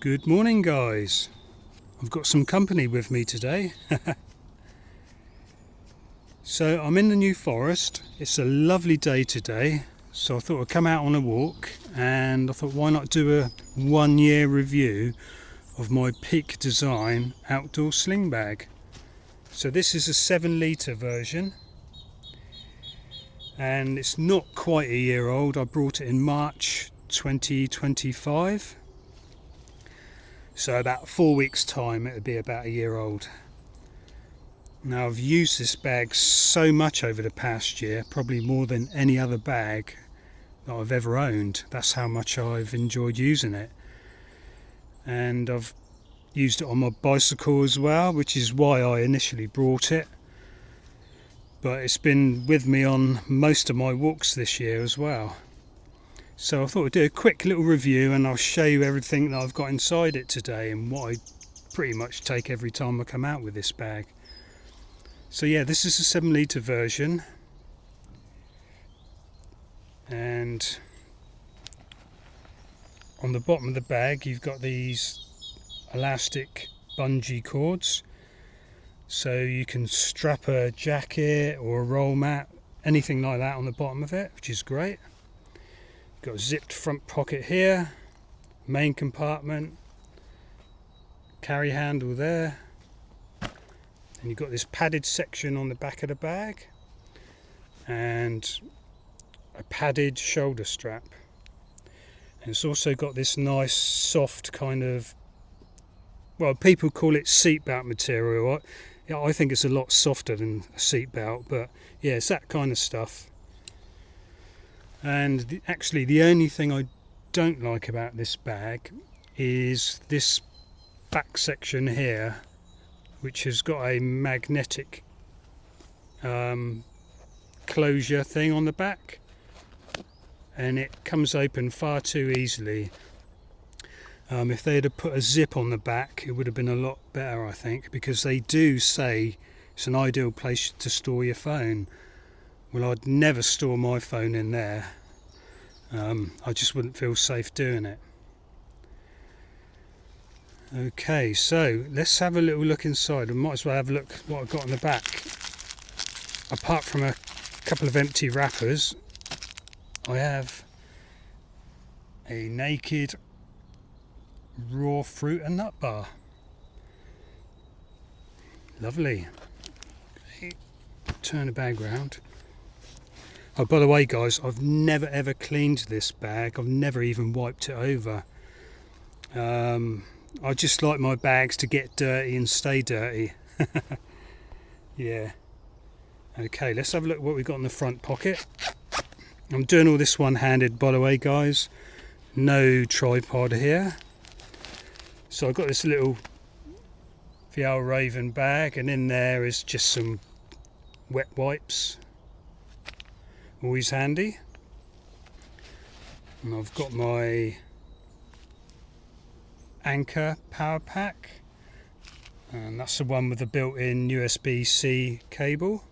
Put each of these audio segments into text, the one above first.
Good morning, guys. I've got some company with me today. So I'm in the New Forest. It's a lovely day today, so I thought I'd come out on a walk, and I thought why not do a 1-year review of my Peak Design outdoor sling bag. So this is a 7-litre version, and it's not quite a year old. I brought it in March 2025. So about 4 weeks time it would be about a year old. Now I've used this bag so much over the past year, probably more than any other bag that I've ever owned. That's how much I've enjoyed using it. And I've used it on my bicycle as well, which is why I initially brought it. But it's been with me on most of my walks this year as well. So I thought I'd do a quick little review, and I'll show you everything that I've got inside it today and what I pretty much take every time I come out with this bag. So yeah, this is a 7-litre version, and on the bottom of the bag you've got these elastic bungee cords, so you can strap a jacket or a roll mat, anything like that on the bottom of it, which is great. Got a zipped front pocket here, main compartment, carry handle there, and you've got this padded section on the back of the bag and a padded shoulder strap. And it's also got this nice soft kind of, well, people call it seatbelt material. I think it's a lot softer than a seatbelt, but yeah, it's that kind of stuff. And actually the only thing I don't like about this bag is this back section here, which has got a magnetic closure thing on the back, and it comes open far too easily. If they had put a zip on the back, it would have been a lot better, I think, because they do say it's an ideal place to store your phone. Well, I'd never store my phone in there. I just wouldn't feel safe doing it. Okay, so let's have a little look inside. We might as well have a look what I've got on the back. Apart from a couple of empty wrappers, I have a naked raw fruit and nut bar. Lovely. Okay, turn the bag round. Oh, by the way, guys, I've never ever cleaned this bag. I've never even wiped it over. I just like my bags to get dirty and stay dirty. Yeah. Okay, let's have a look what we've got in the front pocket. I'm doing all this one-handed, by the way, guys. No tripod here. So I've got this little Fjallraven bag, and in there is just some wet wipes. Always handy. And I've got my Anchor power pack, and that's the one with the built-in USB-C cable.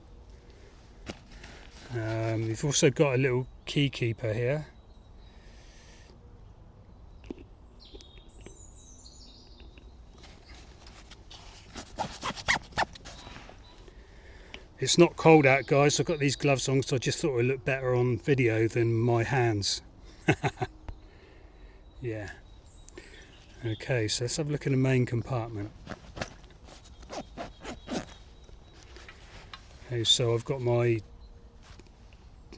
We've also got a little key keeper here. It's not cold out, guys. I've got these gloves on, so I just thought it would look better on video than my hands. Yeah. Okay, so let's have a look in the main compartment. Okay, so I've got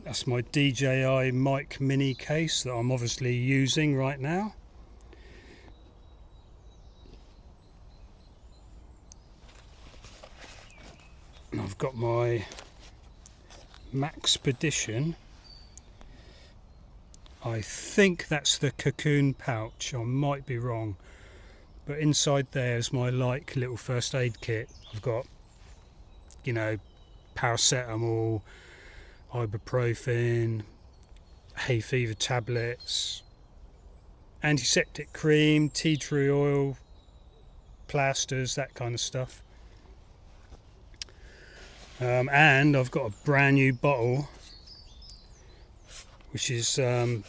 that's my DJI mic mini case that I'm obviously using right now. And I've got my Maxpedition. I think that's the cocoon pouch, I might be wrong, but inside there is my little first aid kit. I've got, you know, paracetamol, ibuprofen, hay fever tablets, antiseptic cream, tea tree oil, plasters, that kind of stuff. And I've got a brand new bottle, which is the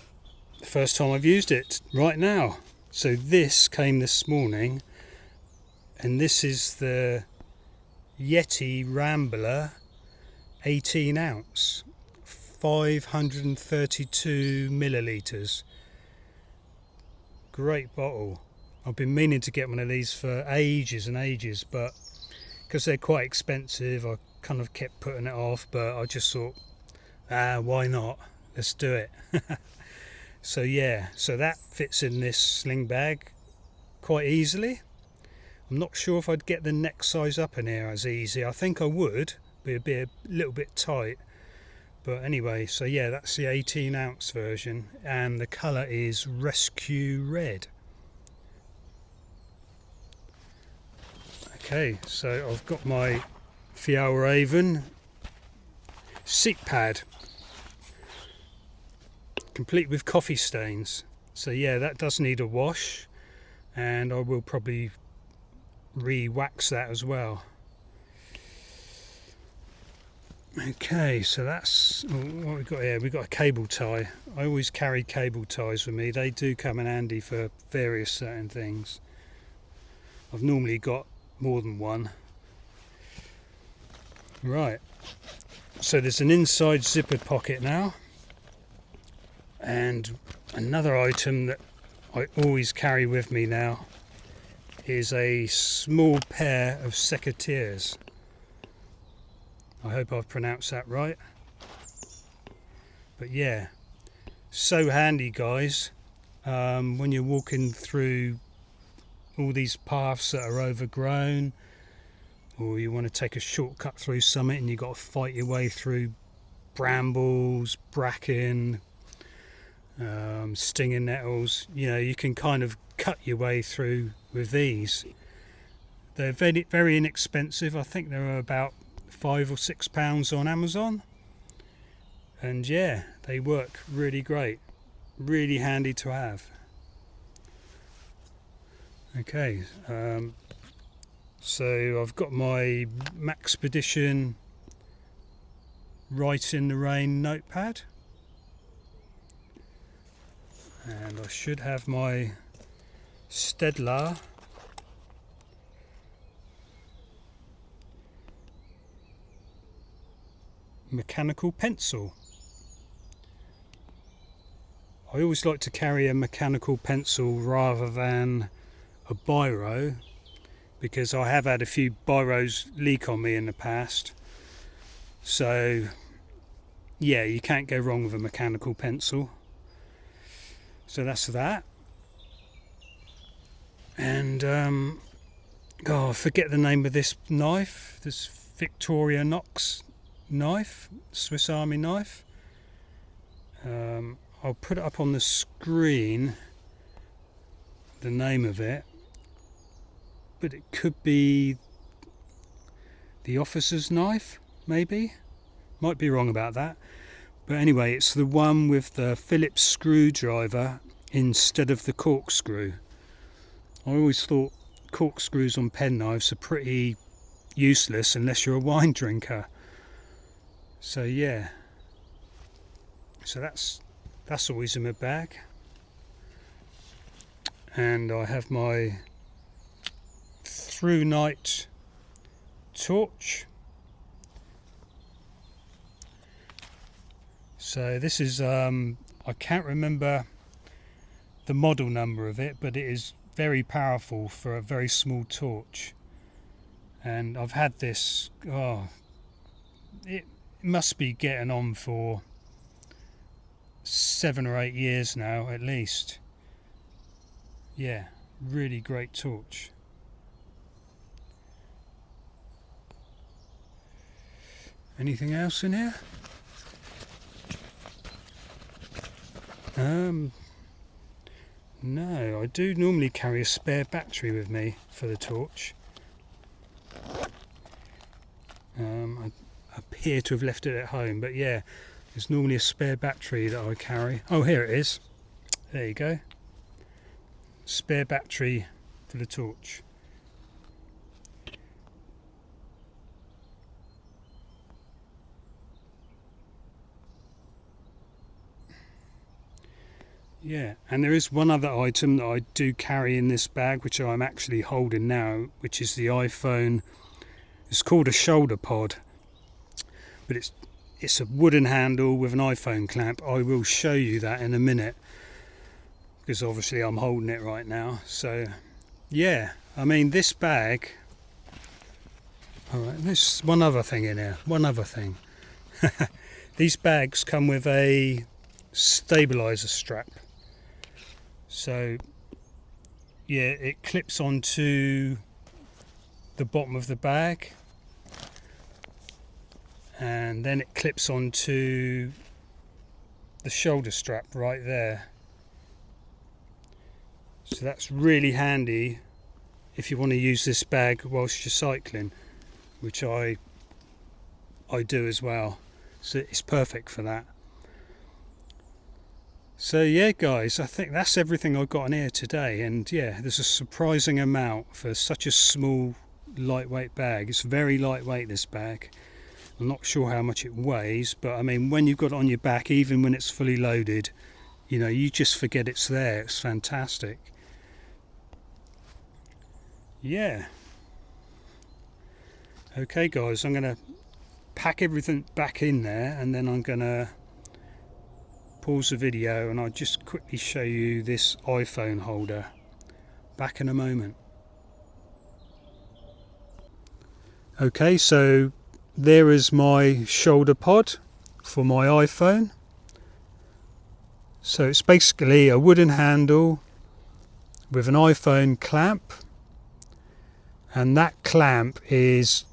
first time I've used it right now. So this came this morning, and this is the Yeti Rambler 18 ounce, 532 millilitres. Great bottle. I've been meaning to get one of these for ages and ages, but because they're quite expensive, I kind of kept putting it off, but I just thought, why not? Let's do it. So yeah, so that fits in this sling bag quite easily. I'm not sure if I'd get the neck size up in here as easy. I think I would, but it'd be a little bit tight. But anyway, so yeah, that's the 18 ounce version, and the colour is Rescue Red. Okay, so I've got my Fjallraven seat pad, complete with coffee stains. So yeah, that does need a wash, and I will probably re-wax that as well. Okay, so that's what we've got here. We've got a cable tie. I always carry cable ties with me. They do come in handy for various certain things. I've normally got more than one. Right, so there's an inside zippered pocket now, and another item that I always carry with me now is a small pair of secateurs. I hope I've pronounced that right. But yeah, so handy, guys, when you're walking through all these paths that are overgrown, or you want to take a shortcut through something and you've got to fight your way through brambles, bracken, stinging nettles. You know, you can kind of cut your way through with these. They're very, very inexpensive. I think they're about £5 or £6 on Amazon, and yeah, they work really great, really handy to have. Okay, so I've got my Maxpedition Write in the Rain notepad, and I should have my Stedler mechanical pencil. I always like to carry a mechanical pencil rather than a biro, because I have had a few biros leak on me in the past. So yeah, you can't go wrong with a mechanical pencil. So that's that. And I forget the name of this knife, this Victorinox knife, Swiss Army knife. I'll put it up on the screen, the name of it, but it could be the officer's knife, maybe. Might be wrong about that, but anyway, it's the one with the Phillips screwdriver instead of the corkscrew. I always thought corkscrews on penknives are pretty useless unless you're a wine drinker. So yeah, so that's always in my bag. And I have my through night torch. So this is I can't remember the model number of it, but it is very powerful for a very small torch. And I've had this, it must be getting on for 7 or 8 years now at least. Yeah, really great torch. Anything else in here? No, I do normally carry a spare battery with me for the torch. I appear to have left it at home, but yeah, there's normally a spare battery that I carry. Oh, here it is. There you go. Spare battery for the torch. Yeah, and there is one other item that I do carry in this bag, which I'm actually holding now, which is the iPhone. It's called a shoulder pod, but it's a wooden handle with an iPhone clamp. I will show you that in a minute, because obviously I'm holding it right now. So yeah, I mean, this bag, alright, there's one other thing in here, one other thing. These bags come with a stabilizer strap, so yeah, it clips onto the bottom of the bag, and then it clips onto the shoulder strap right there. So that's really handy if you want to use this bag whilst you're cycling, which I do as well. So it's perfect for that. So yeah guys, I think that's everything I've got in here today, and yeah, there's a surprising amount for such a small lightweight bag. It's very lightweight, this bag. I'm not sure how much it weighs, but I mean, when you've got it on your back, even when it's fully loaded, you know, you just forget it's there. It's fantastic. Yeah. Okay guys, I'm going to pack everything back in there, and then I'm going to pause the video and I'll just quickly show you this iPhone holder. Back in a moment. Okay, so there is my shoulder pod for my iPhone. So it's basically a wooden handle with an iPhone clamp, and that clamp is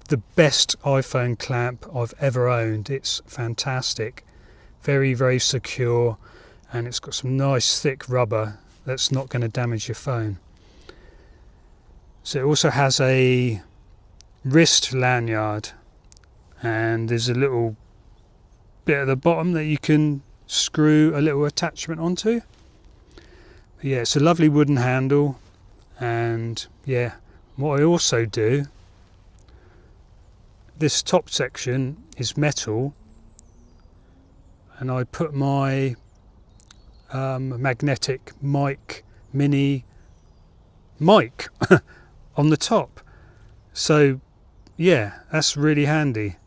the best iPhone clamp I've ever owned. It's fantastic, very, very secure, and it's got some nice thick rubber that's not going to damage your phone. So it also has a wrist lanyard, and there's a little bit at the bottom that you can screw a little attachment onto. But yeah, it's a lovely wooden handle, and yeah, what I also do, this top section is metal, and I put my magnetic mini mic on the top. So yeah, that's really handy.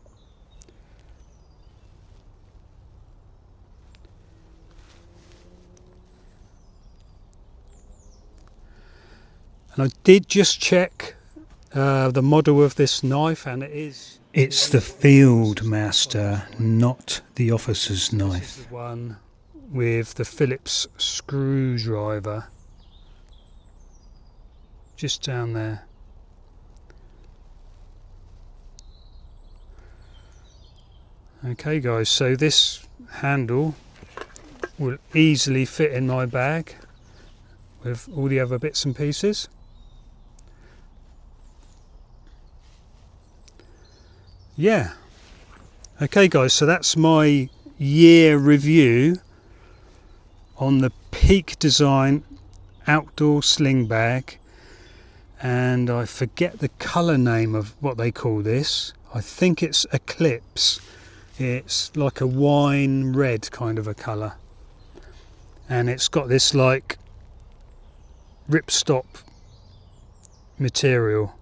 And I did just check the model of this knife, and it's the Field Master, not the officer's knife. This is the one with the Phillips screwdriver just down there. Okay guys, so this handle will easily fit in my bag with all the other bits and pieces. Yeah, okay guys, so that's my year review on the Peak Design outdoor sling bag, and I forget the colour name of what they call this. I think it's Eclipse. It's like a wine red kind of a colour, and it's got this like ripstop material,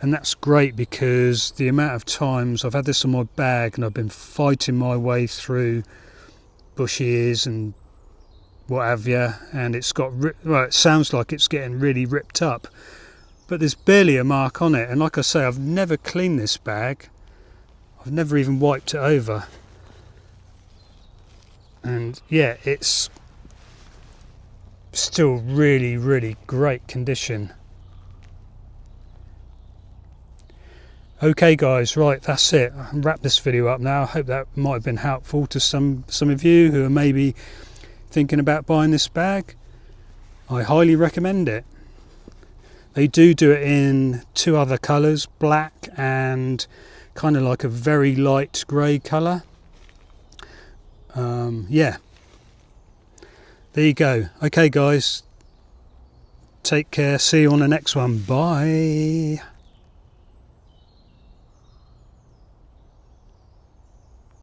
and that's great because the amount of times I've had this on my bag and I've been fighting my way through bushes and what have you, and it's got well, it sounds like it's getting really ripped up, but there's barely a mark on it. And like I say, I've never cleaned this bag. I've never even wiped it over, and yeah, it's still really, really great condition. Okay guys, right, that's it. I'll wrap this video up now. I hope that might have been helpful to some of you who are maybe thinking about buying this bag. I highly recommend it. They do it in two other colours, black and kind of like a very light grey colour. Yeah, there you go. Okay guys, take care, see you on the next one. Bye.